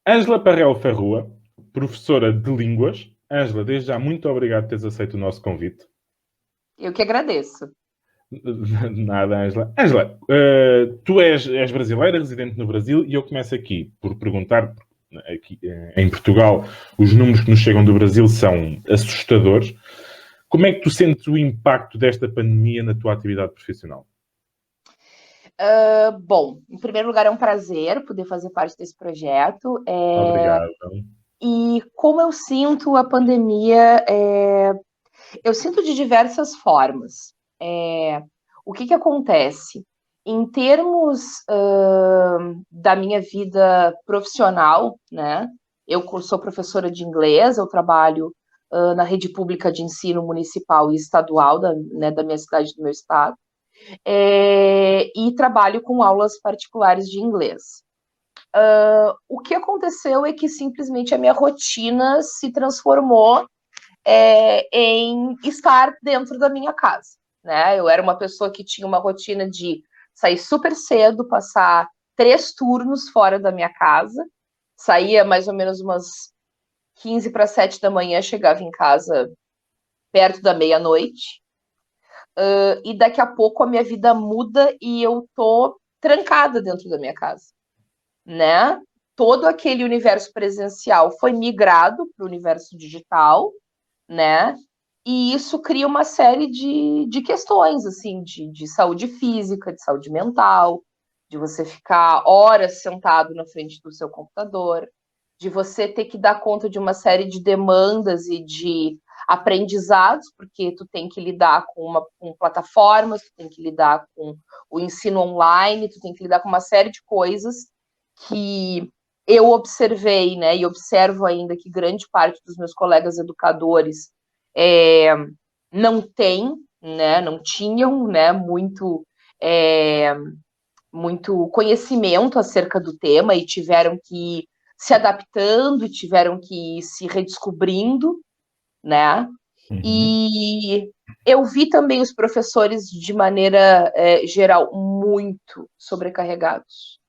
Ângela Parrel Ferrua, professora de línguas. Ângela, desde já, muito obrigado por teres aceito o nosso convite. Eu que agradeço. Nada, Ângela. Ângela, tu és brasileira, residente no Brasil, e eu começo aqui por perguntar, aqui, em Portugal, os números que nos chegam do Brasil são assustadores. Como é que tu sentes o impacto desta pandemia na tua atividade profissional? Bom, em primeiro lugar, é um prazer poder fazer parte desse projeto. Obrigado. E como eu sinto a pandemia, eu sinto de diversas formas. O que acontece? Em termos da minha vida profissional, né? Eu sou professora de inglês, eu trabalho na rede pública de ensino municipal e estadual da minha cidade, do meu estado. E trabalho com aulas particulares de inglês. O que aconteceu é que simplesmente a minha rotina se transformou em estar dentro da minha casa. Né? Eu era uma pessoa que tinha uma rotina de sair super cedo, passar 3 turnos fora da minha casa, saía mais ou menos umas 15 para 7 da manhã, chegava em casa perto da meia-noite, e daqui a pouco a minha vida muda e eu tô trancada dentro da minha casa, né? Todo aquele universo presencial foi migrado para o universo digital, né? E isso cria uma série de questões, assim, de saúde física, de saúde mental, de você ficar horas sentado na frente do seu computador, de você ter que dar conta de uma série de demandas e de aprendizados, porque tu tem que lidar com plataformas, tu tem que lidar com o ensino online, tu tem que lidar com uma série de coisas que eu observei, né, e observo ainda que grande parte dos meus colegas educadores não tem, né, não tinham, né, muito conhecimento acerca do tema e tiveram que ir se adaptando, tiveram que ir se redescobrindo, né? Uhum. E eu vi também os professores, de maneira geral, muito sobrecarregados,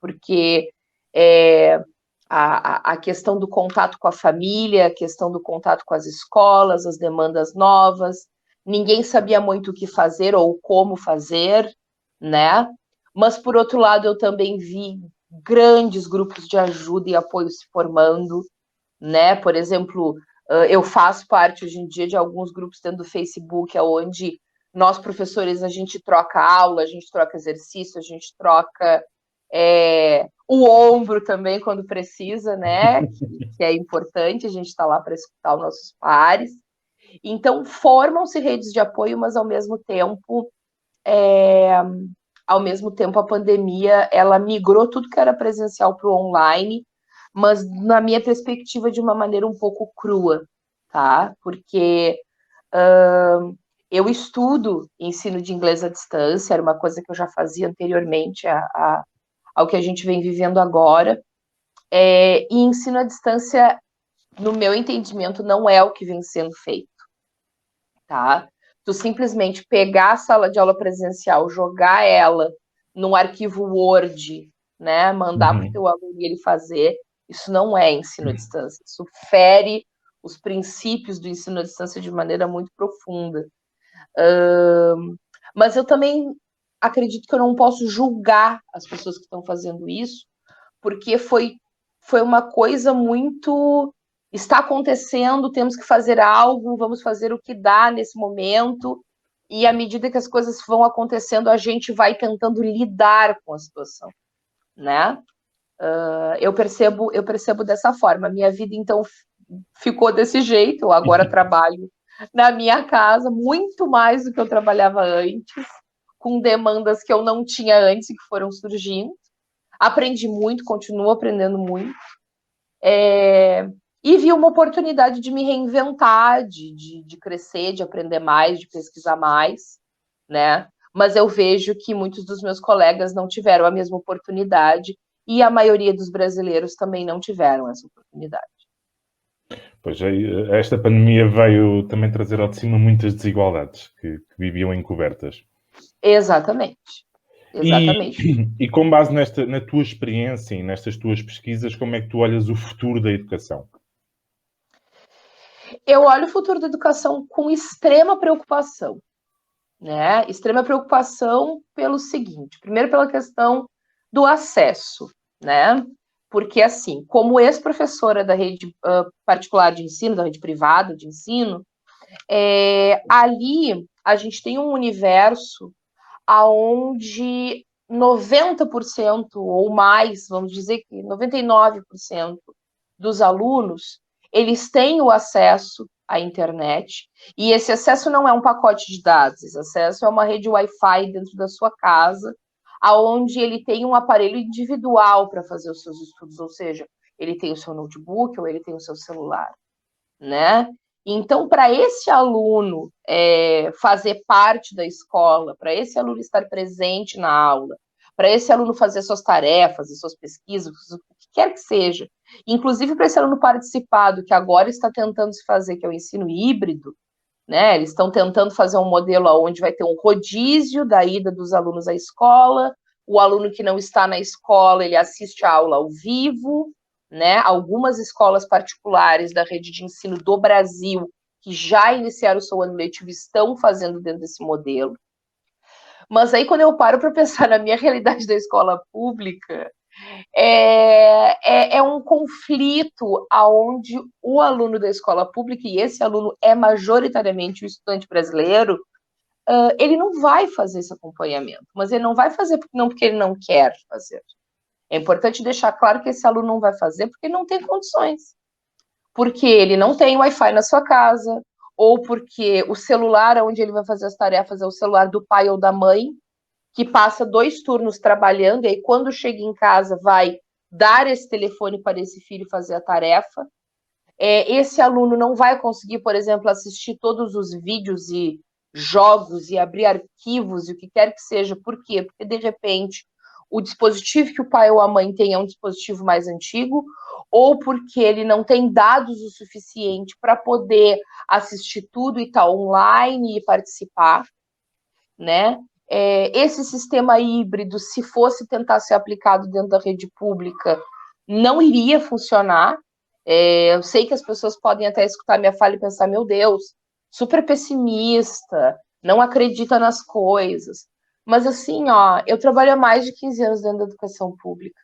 porque a questão do contato com a família, a questão do contato com as escolas, as demandas novas, ninguém sabia muito o que fazer ou como fazer, né? Mas, por outro lado, eu também vi grandes grupos de ajuda e apoio se formando, né? Por exemplo, eu faço parte hoje em dia de alguns grupos dentro do Facebook, onde nós, professores, a gente troca aula, a gente troca exercício, a gente troca o ombro também quando precisa, né? Que é importante, a gente está lá para escutar os nossos pares. Então, formam-se redes de apoio, mas ao mesmo tempo a pandemia, ela migrou tudo que era presencial para o online, mas na minha perspectiva de uma maneira um pouco crua, tá? Porque eu estudo ensino de inglês à distância, era uma coisa que eu já fazia anteriormente ao que a gente vem vivendo agora, e ensino à distância, no meu entendimento, não é o que vem sendo feito, tá? Tu simplesmente pegar a sala de aula presencial, jogar ela num arquivo Word, né, mandar para o Uhum. teu aluno e ele fazer, isso não é ensino à distância, isso fere os princípios do ensino à distância de maneira muito profunda. Mas eu também acredito que eu não posso julgar as pessoas que estão fazendo isso, porque foi uma coisa muito. Está acontecendo, temos que fazer algo, vamos fazer o que dá nesse momento, e à medida que as coisas vão acontecendo, a gente vai tentando lidar com a situação, né? Eu percebo dessa forma. Minha vida, então, ficou desse jeito. Eu agora trabalho na minha casa, muito mais do que eu trabalhava antes, com demandas que eu não tinha antes e que foram surgindo. Aprendi muito, continuo aprendendo muito. E vi uma oportunidade de me reinventar, de crescer, de aprender mais, de pesquisar mais, né? Mas eu vejo que muitos dos meus colegas não tiveram a mesma oportunidade e a maioria dos brasileiros também não tiveram essa oportunidade. Pois esta pandemia veio também trazer ao de cima muitas desigualdades que viviam encobertas. Exatamente. Exatamente. E com base na tua experiência e nestas tuas pesquisas, como é que tu olhas o futuro da educação? Eu olho o futuro da educação com extrema preocupação, né? Extrema preocupação pelo seguinte: primeiro, pela questão do acesso, né? Porque, assim, como ex-professora da rede particular de ensino, da rede privada de ensino, ali a gente tem um universo aonde 90% ou mais, vamos dizer que 99% dos alunos, eles têm o acesso à internet, e esse acesso não é um pacote de dados, esse acesso é uma rede Wi-Fi dentro da sua casa, aonde ele tem um aparelho individual para fazer os seus estudos, ou seja, ele tem o seu notebook ou ele tem o seu celular, né? Então, para esse aluno fazer parte da escola, para esse aluno estar presente na aula, para esse aluno fazer suas tarefas e suas pesquisas, o que quer que seja, inclusive para esse aluno participar do que agora está tentando se fazer, que é o ensino híbrido, né? Eles estão tentando fazer um modelo onde vai ter um rodízio da ida dos alunos à escola, o aluno que não está na escola, ele assiste a aula ao vivo, né? Algumas escolas particulares da rede de ensino do Brasil que já iniciaram o seu ano letivo estão fazendo dentro desse modelo. Mas aí, quando eu paro para pensar na minha realidade da escola pública, é um conflito aonde o aluno da escola pública, e esse aluno é majoritariamente o estudante brasileiro, ele não vai fazer esse acompanhamento, mas ele não vai fazer porque ele não quer fazer. É importante deixar claro que esse aluno não vai fazer porque ele não tem condições. Porque ele não tem Wi-Fi na sua casa, ou porque o celular onde ele vai fazer as tarefas é o celular do pai ou da mãe, que passa 2 turnos trabalhando, e aí quando chega em casa vai dar esse telefone para esse filho fazer a tarefa. Esse aluno não vai conseguir, por exemplo, assistir todos os vídeos e jogos e abrir arquivos e o que quer que seja. Por quê? Porque, de repente, o dispositivo que o pai ou a mãe tem é um dispositivo mais antigo, ou porque ele não tem dados o suficiente para poder assistir tudo e estar online e participar, né? Esse sistema híbrido, se fosse tentar ser aplicado dentro da rede pública, não iria funcionar. Eu sei que as pessoas podem até escutar minha fala e pensar, meu Deus, super pessimista, não acredita nas coisas. Mas assim, ó, eu trabalho há mais de 15 anos dentro da educação pública.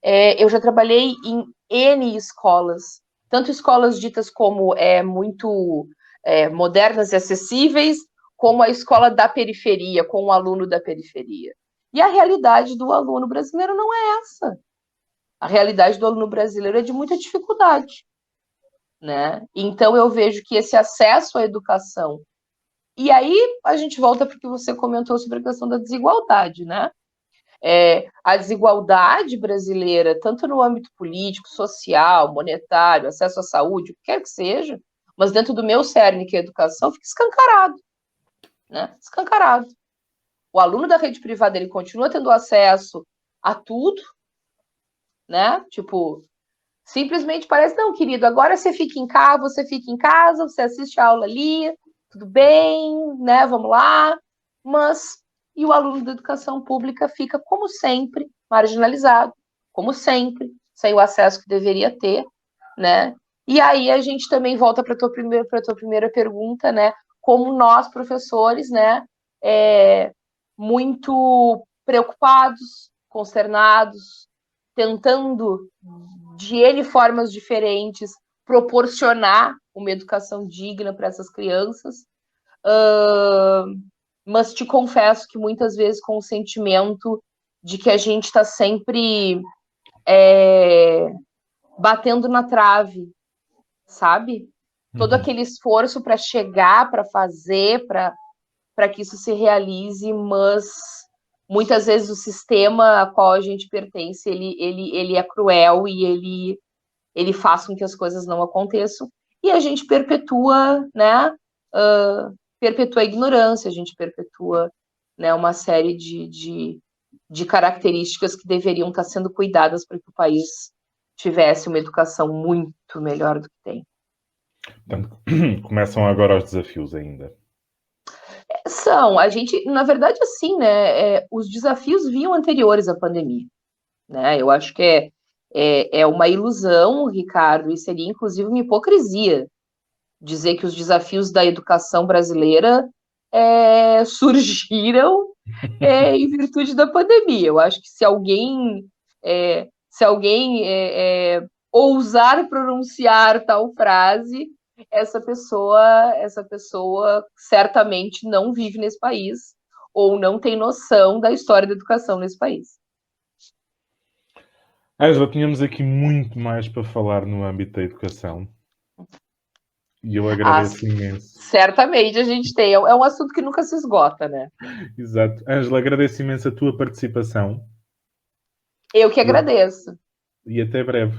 Eu já trabalhei em N escolas, tanto escolas ditas como muito modernas e acessíveis, como a escola da periferia, com o aluno da periferia. E a realidade do aluno brasileiro não é essa. A realidade do aluno brasileiro é de muita dificuldade, né? Então eu vejo que esse acesso à educação, e aí a gente volta para o que você comentou sobre a questão da desigualdade, né? A desigualdade brasileira, tanto no âmbito político, social, monetário, acesso à saúde, o que quer que seja, mas dentro do meu cerne, que é a educação, fica escancarado, né? Escancarado. O aluno da rede privada, ele continua tendo acesso a tudo, né? Tipo, simplesmente parece, não, querido, agora você fica em casa, você assiste a aula ali, tudo bem, né? Vamos lá. Mas, e o aluno da educação pública fica, como sempre, marginalizado, como sempre, sem o acesso que deveria ter, né? E aí a gente também volta para a tua primeira pergunta, né? Como nós, professores, né? Muito preocupados, consternados, tentando de N formas diferentes proporcionar uma educação digna para essas crianças, mas te confesso que muitas vezes com o sentimento de que a gente está sempre batendo na trave, sabe? Todo aquele esforço para chegar, para fazer, para que isso se realize, mas muitas vezes o sistema a qual a gente pertence, ele é cruel e ele faz com que as coisas não aconteçam, e a gente perpetua, né, perpetua a ignorância, a gente perpetua, né, uma série de características que deveriam estar sendo cuidadas para que o país tivesse uma educação muito melhor do que tem. Portanto, começam agora os desafios ainda. A gente, na verdade, assim, né, os desafios vinham anteriores à pandemia, né? Eu acho que é uma ilusão, Ricardo, e seria inclusive uma hipocrisia dizer que os desafios da educação brasileira surgiram em virtude da pandemia. Eu acho que se alguém ousar pronunciar tal frase, essa pessoa certamente não vive nesse país ou não tem noção da história da educação nesse país. Ângela, tínhamos aqui muito mais para falar no âmbito da educação e eu Ah, agradeço imenso. certamente a gente tem. É um assunto que nunca se esgota, né? Exato. Ângela, agradeço imenso a tua participação Eu que e agradeço. e até breve.